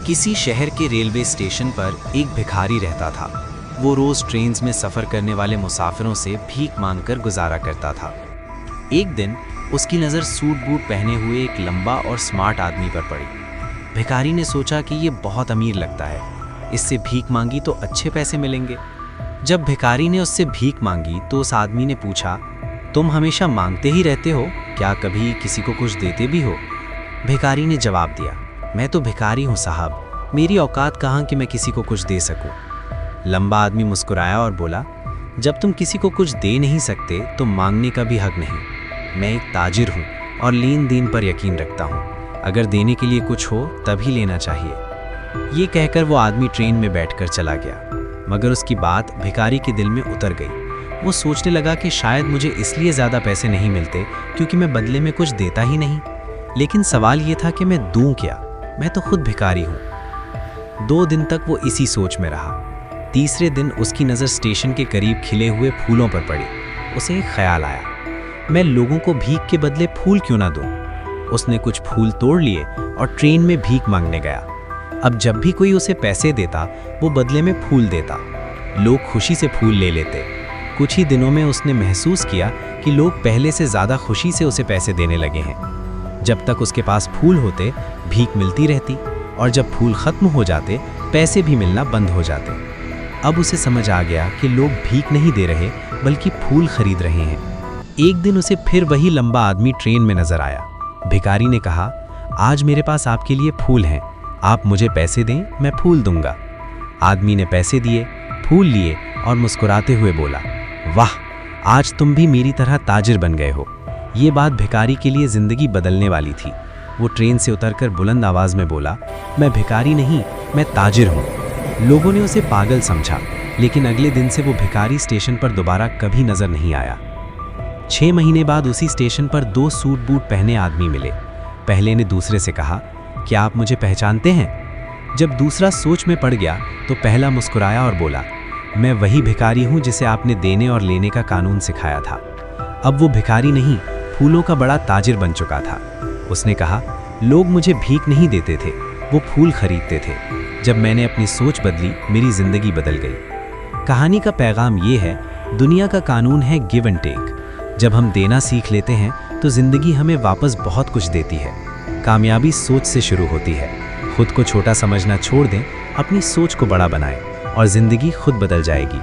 किसी शहर के रेलवे स्टेशन पर एक भिखारी रहता था। वो रोज ट्रेन में सफ़र करने वाले मुसाफिरों से भीख मांगकर गुजारा करता था। एक दिन उसकी नज़र सूट बूट पहने हुए एक लंबा और स्मार्ट आदमी पर पड़ी। भिखारी ने सोचा कि ये बहुत अमीर लगता है, इससे भीख मांगी तो अच्छे पैसे मिलेंगे। जब भिखारी ने उससे भीख मांगी तो उस आदमी ने पूछा, तुम हमेशा मांगते ही रहते हो, क्या कभी किसी को कुछ देते भी हो? भिखारी ने जवाब दिया, मैं तो भिखारी हूँ साहब, मेरी औकात कहाँ कि मैं किसी को कुछ दे सकूँ। लंबा आदमी मुस्कुराया और बोला, जब तुम किसी को कुछ दे नहीं सकते तो मांगने का भी हक नहीं। मैं एक ताजिर हूँ और लेन देन पर यकीन रखता हूँ, अगर देने के लिए कुछ हो तभी लेना चाहिए। ये कहकर वो आदमी ट्रेन में बैठकर चला गया, मगर उसकी बात भिखारी के दिल में उतर गई। वो सोचने लगा कि शायद मुझे इसलिए ज़्यादा पैसे नहीं मिलते क्योंकि मैं बदले में कुछ देता ही नहीं, लेकिन सवाल ये था कि मैं दूँ क्या, मैं तो खुद भिखारी हूँ। 2 दिन तक वो इसी सोच में रहा। तीसरे दिन उसकी नज़र स्टेशन के करीब खिले हुए फूलों पर पड़ी। उसे एक ख्याल आया, मैं लोगों को भीख के बदले फूल क्यों ना दूं? उसने कुछ फूल तोड़ लिए और ट्रेन में भीख मांगने गया। अब जब भी कोई उसे पैसे देता वो बदले में फूल देता। लोग खुशी से फूल ले लेते। कुछ ही दिनों में उसने महसूस किया कि लोग पहले से ज़्यादा खुशी से उसे पैसे देने लगे हैं। जब तक उसके पास फूल होते भीख मिलती रहती, और जब फूल ख़त्म हो जाते पैसे भी मिलना बंद हो जाते। अब उसे समझ आ गया कि लोग भीख नहीं दे रहे बल्कि फूल खरीद रहे हैं। एक दिन उसे फिर वही लंबा आदमी ट्रेन में नजर आया। भिखारी ने कहा, आज मेरे पास आपके लिए फूल हैं, आप मुझे पैसे दें, मैं फूल दूंगा। आदमी ने पैसे दिए, फूल लिए और मुस्कुराते हुए बोला, वाह, आज तुम भी मेरी तरह ताजिर बन गए हो। ये बात भिखारी के लिए जिंदगी बदलने वाली थी। वो ट्रेन से उतरकर बुलंद आवाज में बोला, मैं भिखारी नहीं, मैं ताजिर हूँ। लोगों ने उसे पागल समझा, लेकिन अगले दिन से वो भिखारी स्टेशन पर दोबारा कभी नजर नहीं आया। 6 महीने बाद उसी स्टेशन पर 2 सूट बूट पहने आदमी मिले। पहले ने दूसरे से कहा, क्या आप मुझे पहचानते हैं? जब दूसरा सोच में पड़ गया तो पहला मुस्कुराया और बोला, मैं वही भिखारी हूँ जिसे आपने देने और लेने का कानून सिखाया था। अब वो भिखारी नहीं, फूलों का बड़ा ताजिर बन चुका था। उसने कहा, लोग मुझे भीख नहीं देते थे, वो फूल खरीदते थे। जब मैंने अपनी सोच बदली, मेरी जिंदगी बदल गई। कहानी का पैगाम ये है, दुनिया का कानून है गिव एंड टेक। जब हम देना सीख लेते हैं तो जिंदगी हमें वापस बहुत कुछ देती है। कामयाबी सोच से शुरू होती है। खुद को छोटा समझना छोड़ दें, अपनी सोच को बड़ा बनाएं और जिंदगी खुद बदल जाएगी।